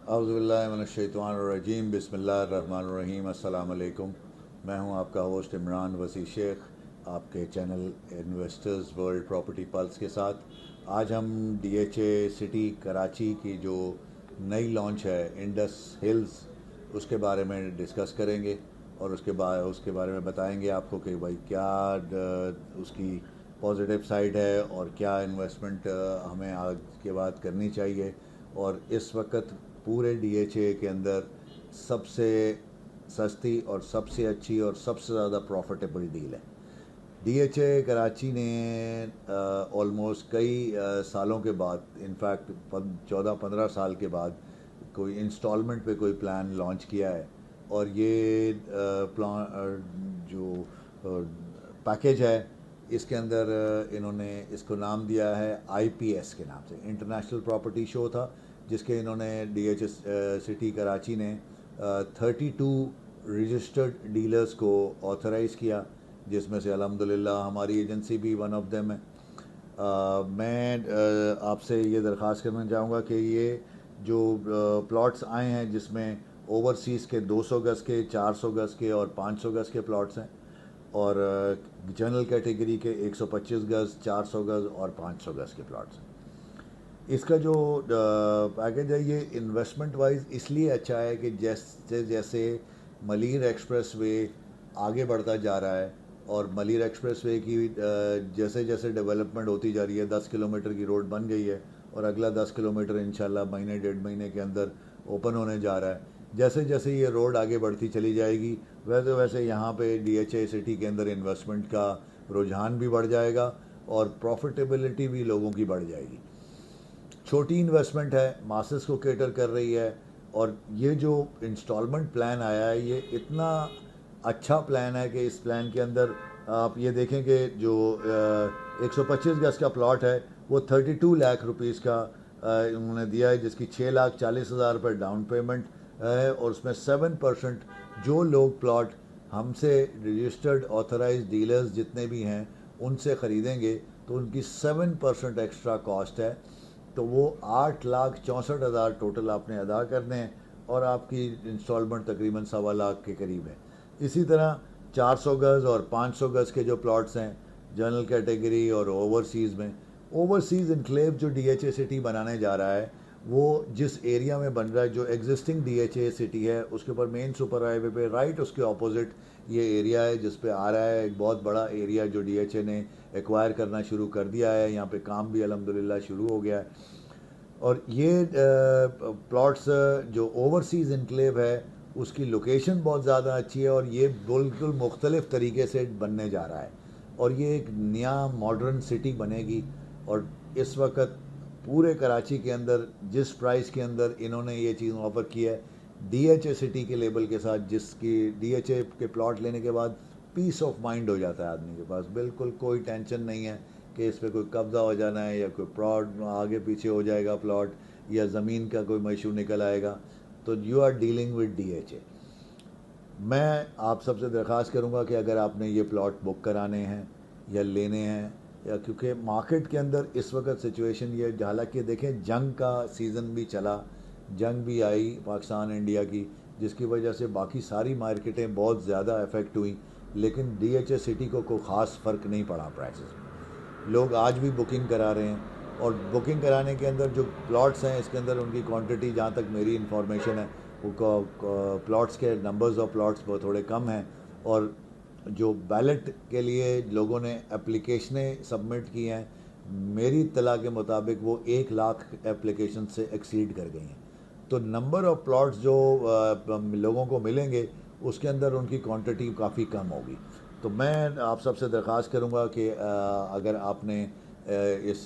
औज़ुबिल्लाहिमिनश्शैतानिर्रजीम बिस्मिल्लाहिर्रहमानिर्रहीम अस्सलाम वालेकुम। मैं हूं आपका होस्ट इमरान वसी शेख, आपके channel investors world property pulse के साथ। आज हम डीएचए सिटी कराची की जो नई लॉन्च है इंडस हिल्स, उसके बारे में डिस्कस करेंगे और उसके बारे में बताएंगे आपको कि भाई क्या उसकी पॉजिटिव साइड है और क्या इन्वेस्टमेंट हमें आज के बाद करनी चाहिए। और इस वक्त पूरे डीएचए के अंदर सबसे सस्ती और सबसे अच्छी और सबसे ज़्यादा प्रॉफिटेबल डील है। डीएचए कराची ने ऑलमोस्ट कई सालों के बाद, इनफैक्ट 14-15 साल के बाद कोई इंस्टॉलमेंट पे कोई प्लान लॉन्च किया है। और ये प्लान जो पैकेज है, इसके अंदर इन्होंने इसको नाम दिया है आईपीएस के नाम से। इंटरनेशनल प्रॉपर्टी शो था जिसके इन्होंने डीएचए सिटी कराची ने 32 रजिस्टर्ड डीलर्स को ऑथराइज़ किया, जिसमें से अल्हम्दुलिल्लाह हमारी एजेंसी भी वन ऑफ देम है। मैं आपसे ये दरख्वास्त करना चाहूँगा कि ये जो प्लॉट्स आए हैं जिसमें ओवरसीज़ के 200 गज़ के, 400 गज़ के और 500 गज़ के प्लॉट्स हैं, और जनरल कैटेगरी के 125 गज़, 400 गज़ और 500 गज़ के प्लॉट्स हैं। इसका जो पैकेज है ये इन्वेस्टमेंट वाइज इसलिए अच्छा है कि जैसे जैसे मलीर एक्सप्रेस वे आगे बढ़ता जा रहा है और मलीर एक्सप्रेस वे की जैसे जैसे डेवलपमेंट होती जा रही है, 10 किलोमीटर की रोड बन गई है और अगला 10 किलोमीटर इंशाल्लाह महीने 1.5 महीने के अंदर ओपन होने जा रहा है। जैसे जैसे ये रोड आगे बढ़ती चली जाएगी वैसे वैसे यहाँ पे डीएचए सिटी के अंदर इन्वेस्टमेंट का रुझान भी बढ़ जाएगा और प्रॉफिटेबिलिटी भी लोगों की बढ़ जाएगी। छोटी इन्वेस्टमेंट है, मासेस को केटर कर रही है। और ये जो इंस्टॉलमेंट प्लान आया है ये इतना अच्छा प्लान है कि इस प्लान के अंदर आप ये देखें कि जो 125 गज़ का प्लॉट है वो 32 लाख रुपीस का उन्होंने दिया है, जिसकी 6,40,000 रुपये डाउन पेमेंट है। और उसमें 7% जो लोग प्लॉट हमसे रजिस्टर्ड ऑथराइज डीलर्स जितने भी हैं उनसे ख़रीदेंगे तो उनकी 7% एक्स्ट्रा कॉस्ट है। तो वो 8,64,000 टोटल आपने अदा करने हैं और आपकी इंस्टॉलमेंट तकरीबन 1.25 लाख के करीब है। इसी तरह 400 गज़ और 500 गज़ के जो प्लॉट्स हैं जनरल कैटेगरी और ओवरसीज़ में, ओवरसीज़ इनक्लेव जो डीएचए सिटी बनाने जा रहा है वो जिस एरिया में बन रहा है, जो एग्जिस्टिंग डीएचए सिटी है उसके ऊपर मेन सुपर हाईवे पे राइट उसके ऑपोजिट ये एरिया है जिस पे आ रहा है एक बहुत बड़ा एरिया जो डीएचए ने एक्वायर करना शुरू कर दिया है। यहाँ पे काम भी अल्हम्दुलिल्लाह शुरू हो गया है। और ये प्लॉट्स जो ओवरसीज़ इनक्लेव है उसकी लोकेशन बहुत ज़्यादा अच्छी है और ये बिल्कुल मुख्तलिफ तरीके से बनने जा रहा है और ये एक नया मॉडर्न सिटी बनेगी। और इस वक्त पूरे कराची के अंदर जिस प्राइस के अंदर इन्होंने ये चीज़ ऑफ़र की है डीएचए सिटी के लेबल के साथ, जिसकी डीएचए के प्लॉट लेने के बाद पीस ऑफ माइंड हो जाता है आदमी के पास, बिल्कुल कोई टेंशन नहीं है कि इस पर कोई कब्ज़ा हो जाना है या कोई प्लॉट आगे पीछे हो जाएगा प्लॉट या ज़मीन का कोई इशू निकल आएगा। तो you are dealing with DHA. मैं आप सबसे दरख्वास्त करूंगा कि अगर आपने ये प्लॉट बुक कराने हैं या लेने हैं, या क्योंकि मार्केट के अंदर इस वक्त सिचुएशन ये, हालांकि देखें जंग का सीज़न भी चला, जंग भी आई पाकिस्तान इंडिया की, जिसकी वजह से बाकी सारी मार्केटें बहुत ज़्यादा अफेक्ट हुई, लेकिन डीएचए सिटी को कोई ख़ास फ़र्क नहीं पड़ा प्राइसेस में। लोग आज भी बुकिंग करा रहे हैं और बुकिंग कराने के अंदर जो प्लॉट्स हैं इसके अंदर उनकी क्वांटिटी, जहाँ तक मेरी इन्फॉर्मेशन है, वो प्लॉट्स के नंबर्स ऑफ प्लॉट्स वो थोड़े कम हैं। और जो बैलेट के लिए लोगों ने एप्लीकेशनें सबमिट की हैं, मेरी इत्तला के मुताबिक वो 1 लाख एप्लीकेशन से एक्सीड कर गई हैं। तो नंबर ऑफ़ प्लॉट्स जो लोगों को मिलेंगे उसके अंदर उनकी क्वांटिटी काफ़ी कम होगी। तो मैं आप सबसे दरख्वास्त करूँगा कि अगर आपने इस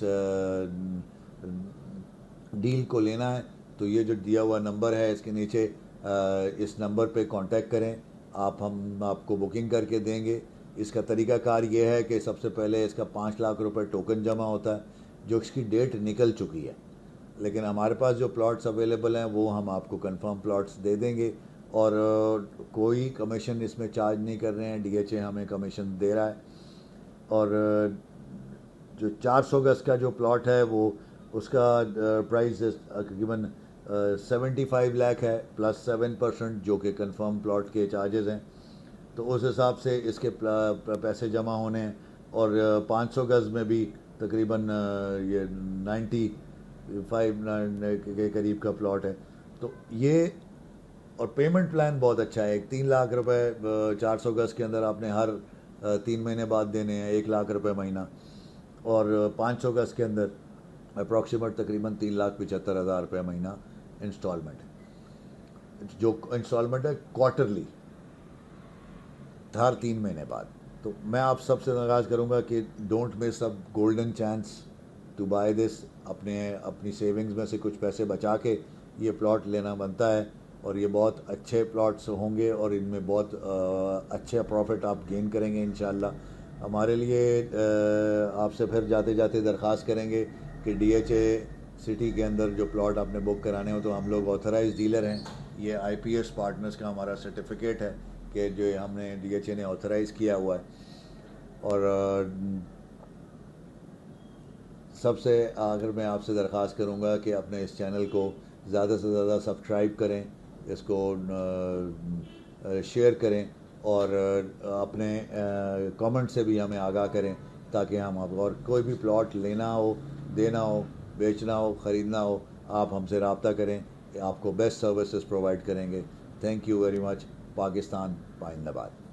डील को लेना है तो ये जो दिया हुआ नंबर है इसके नीचे इस नंबर पे कांटेक्ट करें, हम आपको बुकिंग करके देंगे। इसका तरीकाकार ये है कि सबसे पहले इसका 5 लाख रुपए टोकन जमा होता है जो इसकी डेट निकल चुकी है, लेकिन हमारे पास जो प्लॉट्स अवेलेबल हैं वो हम आपको कंफर्म प्लॉट्स दे देंगे और कोई कमीशन इसमें चार्ज नहीं कर रहे हैं, डीएचए हमें कमीशन दे रहा है। और जो 400 गज़ का जो प्लॉट है वो उसका प्राइस तकरीबन 75 लाख है प्लस 7% जो कि कंफर्म प्लॉट के चार्जेस हैं, तो उस हिसाब से इसके पैसे जमा होने हैं। और 500 गज़ में भी तकरीबन ये 95 के करीब का प्लॉट है। तो ये और पेमेंट प्लान बहुत अच्छा है। 3 लाख रुपए 400 गज़ के अंदर आपने हर 3 महीने बाद देने हैं, 1 लाख रुपए महीना। और 500 गज़ के अंदर अप्रॉक्सीमेट तकरीबन 3,75,000 रुपये महीना इंस्टॉलमेंट, जो इंस्टॉलमेंट है क्वार्टरली, हर 3 महीने बाद। तो मैं आप सबसे दरख्वास्त करूँगा कि don't miss a golden chance to buy this. अपनी सेविंग्स में से कुछ पैसे बचा के ये प्लॉट लेना बनता है, और ये बहुत अच्छे प्लॉट्स होंगे और इनमें बहुत अच्छे प्रॉफिट आप गेन करेंगे इंशाल्लाह। हमारे लिए आपसे फिर जाते जाते दरख्वास्त करेंगे कि डीएचए सिटी के अंदर जो प्लॉट आपने बुक कराने हो, तो हम लोग ऑथराइज डीलर हैं। ये आईपीएस पार्टनर्स का हमारा सर्टिफिकेट है कि जो हमने डीएचए ने ऑथराइज़ किया हुआ है। और सबसे आखिर में आपसे दरख्वास्त करूँगा कि अपने इस चैनल को ज़्यादा से ज़्यादा सब्सक्राइब करें, इसको शेयर करें, और अपने कमेंट से भी हमें आगाह करें, ताकि हम और कोई भी प्लॉट लेना हो, देना हो, बेचना हो, ख़रीदना हो, आप हमसे रब्ता करें, आपको बेस्ट सर्विसेज प्रोवाइड करेंगे। Thank you very much. Pakistan पाइंदाबाद।